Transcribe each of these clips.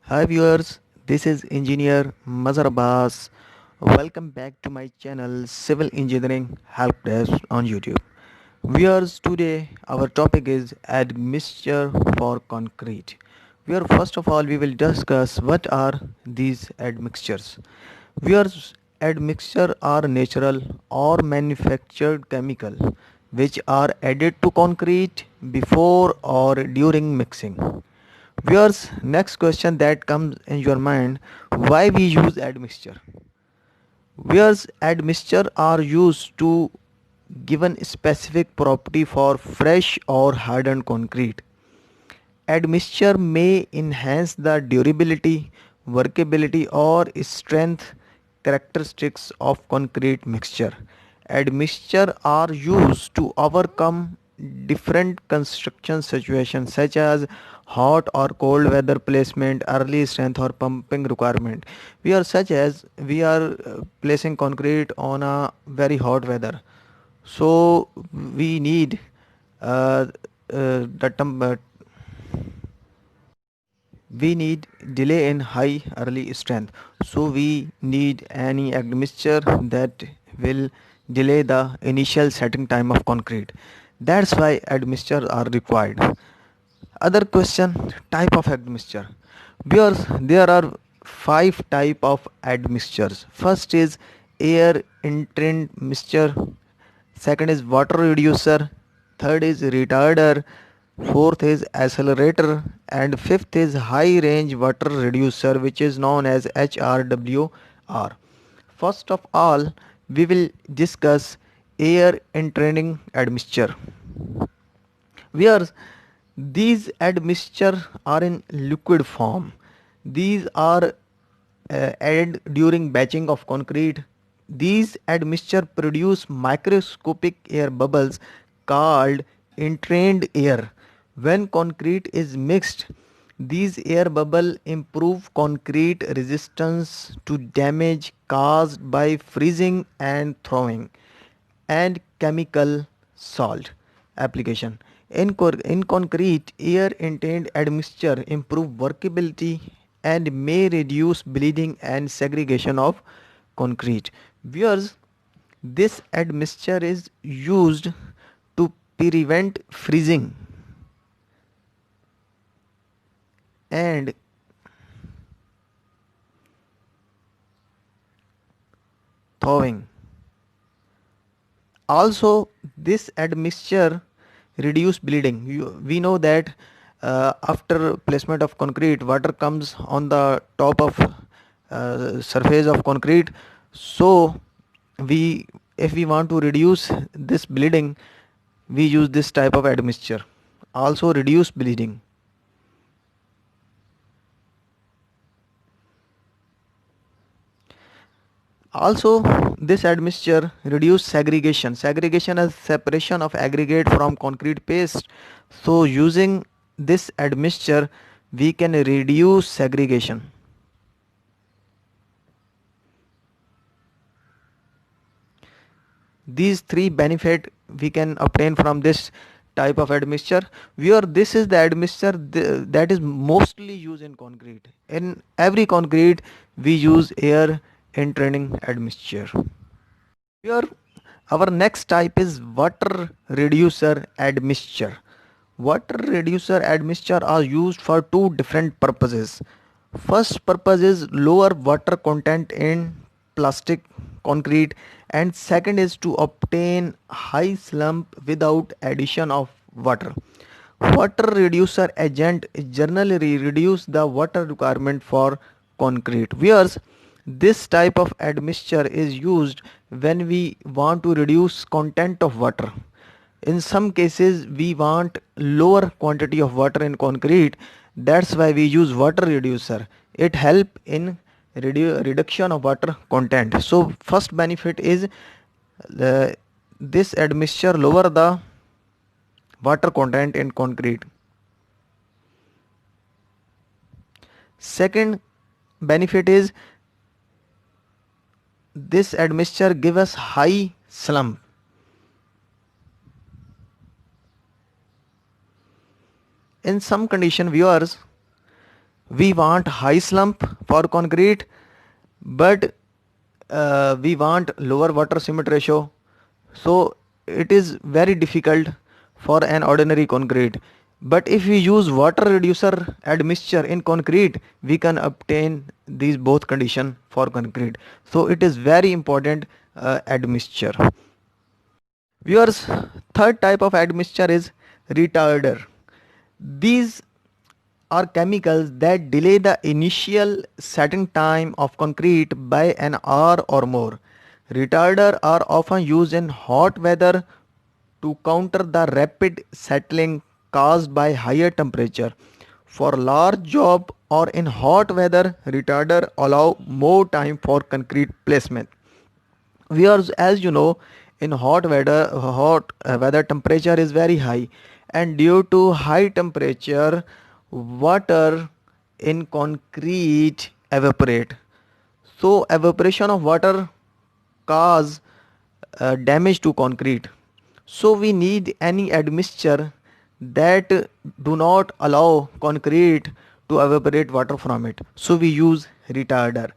Hi viewers, this is Engineer Mazhar Abbas. Welcome back to my channel Civil Engineering Help Desk on YouTube. Viewers, today our topic is admixture for concrete. Where first of all we will discuss what are these admixtures. Viewers, admixture are natural or manufactured chemical which are added to concrete before or during mixing. Viewers, next question that comes in your mind, why we use admixture? Viewers, admixture are used to given specific property for fresh or hardened concrete. Admixture may enhance the durability, workability or strength characteristics of concrete mixture. Admixture are used to overcome different construction situations such as hot or cold weather placement, early strength or pumping requirement. We are placing concrete on a very hot weather, so we need uh, the we need delay in high early strength, so we need any admixture that will delay the initial setting time of concrete. That's why admixture are required. Other question, type of admixture. Because there are five type of admixtures. First is air entrained mixture, second is water reducer, third is retarder, fourth is accelerator, and fifth is high range water reducer, which is known as HRWR. First of all, we will discuss air entraining admixture, where these admixture are in liquid form. These are added during batching of concrete. These admixture produce microscopic air bubbles called entrained air. When concrete is mixed, these air bubbles improve concrete resistance to damage caused by freezing and thawing and chemical salt application. In concrete, air intained admixture improve workability and may reduce bleeding and segregation of concrete. Viewers, this admixture is used to prevent freezing and thawing. Also, this admixture reduce bleeding. We know that after placement of concrete, water comes on the top of surface of concrete. So we, if we want to reduce this bleeding, we use this type of admixture. Also reduce bleeding. Also, this admixture reduce segregation. Segregation is separation of aggregate from concrete paste. So using this admixture, we can reduce segregation. These three benefit we can obtain from this type of admixture. Where this is the admixture that is mostly used in concrete. In every concrete, we use air entraining admixture. Here, our next type is water reducer admixture. Water reducer admixture are used for two different purposes. First purpose is lower water content in plastic concrete, and second is to obtain high slump without addition of water. Water reducer agent generally reduce the water requirement for concrete. Whereas this type of admixture is used when we want to reduce content of water. In some cases we want lower quantity of water in concrete. That's why we use water reducer. It help in reduction of water content. So first benefit is this admixture lower the water content in concrete. Second benefit is this admixture give us high slump. In some condition, viewers, We want high slump for concrete, but we want lower water cement ratio. So it is very difficult for an ordinary concrete. But if we use water reducer admixture in concrete, we can obtain these both condition for concrete. So it is very important admixture. Viewers, third type of admixture is retarder. These are chemicals that delay the initial setting time of concrete by an hour or more. Retarders are often used in hot weather to counter the rapid settling caused by higher temperature. For large job or in hot weather, retarder allow more time for concrete placement. As you know, in hot weather temperature is very high, and due to high temperature, water in concrete evaporate. So evaporation of water cause damage to concrete. So we need any admixture that do not allow concrete to evaporate water from it. So we use retarder.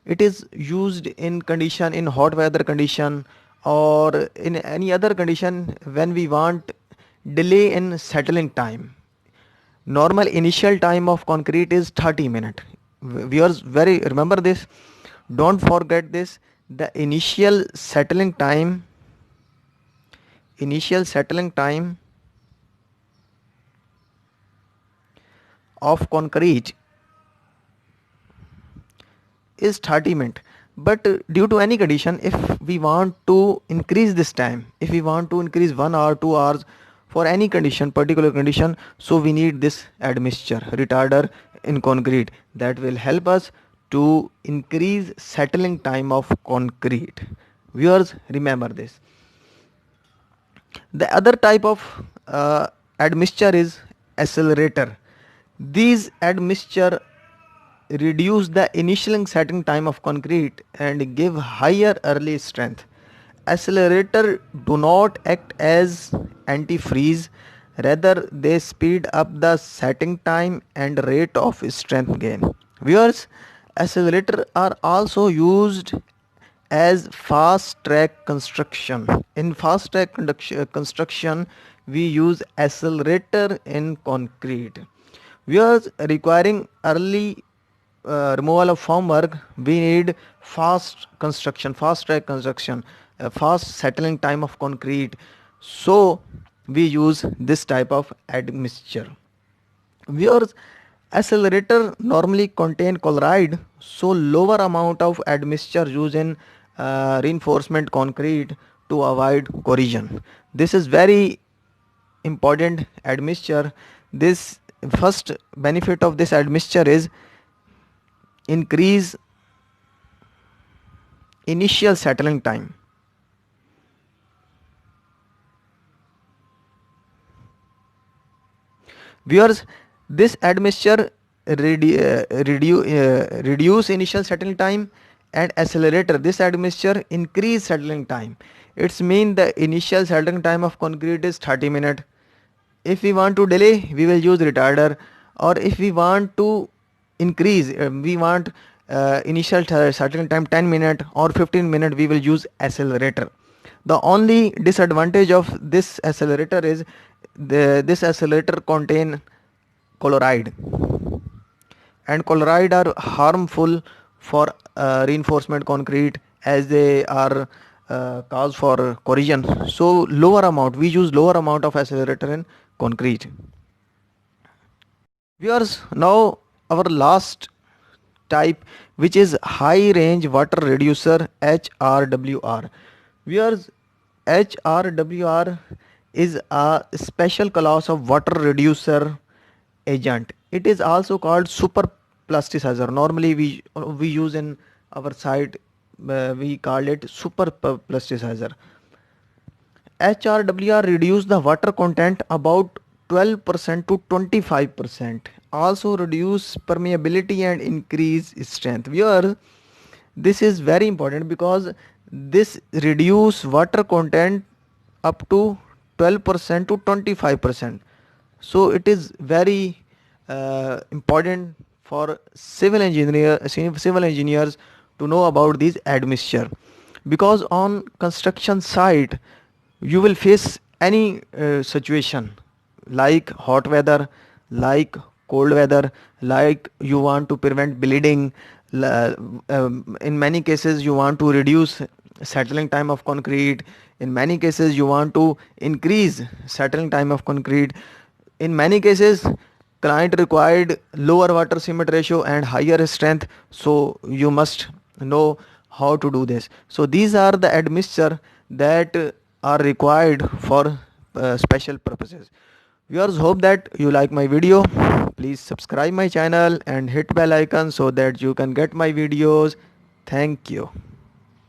It is used in condition in hot weather condition or in any other condition when we want delay in settling time. Normal initial time of concrete is 30 minutes. Viewers, very remember this. Don't forget this. The initial settling time of concrete is 30 minutes. But due to any condition, if we want to increase this time, if we want to increase 1 hour, 2 hours for any condition, particular condition, so we need this admixture, retarder in concrete that will help us to increase settling time of concrete. Viewers, remember this. The other type of admixture is accelerator. These admixture reduce the initial setting time of concrete and give higher early strength. Accelerator do not act as antifreeze, rather they speed up the setting time and rate of strength gain. Viewers, accelerator are also used as fast track construction. In fast track construction, we use accelerator in concrete. We are requiring early removal of formwork. We need fast construction, fast track construction, fast settling time of concrete. So we use this type of admixture. Whereas accelerator normally contain chloride, so lower amount of admixture used in reinforcement concrete to avoid corrosion. This is very important admixture. This first benefit of this admixture is increase initial settling time. Viewers, this admixture reduce initial settling time, and accelerator this admixture increase settling time. It's mean the initial settling time of concrete is 30 minutes. If we want to delay, we will use retarder, or if we want to increase, we want initial settling time 10 minutes or 15 minutes, we will use accelerator. The only disadvantage of this accelerator is this accelerator contain chloride, and chloride are harmful for reinforcement concrete as they are cause for corrosion. So lower amount, we use lower amount of accelerator in concrete. Viewers, now our last type, which is high range water reducer, HRWR. Viewers, HRWR is a special class of water reducer agent. It is also called super plasticizer. Normally we use in our site, we call it super plasticizer. HRWR reduce the water content about 12% to 25%. Also reduce permeability and increase strength. This is very important because this reduce water content up to 12% to 25%. So it is very important for civil engineers to know about these admixture, because on construction site you will face any situation, like hot weather, like cold weather, like you want to prevent bleeding, in many cases you want to reduce settling time of concrete, in many cases you want to increase settling time of concrete, in many cases client required lower water cement ratio and higher strength, so you must know how to do this. So these are the admixture that are required for special purposes. Viewers, hope that you like my video. Please subscribe my channel and hit bell icon so that you can get my videos. Thank you.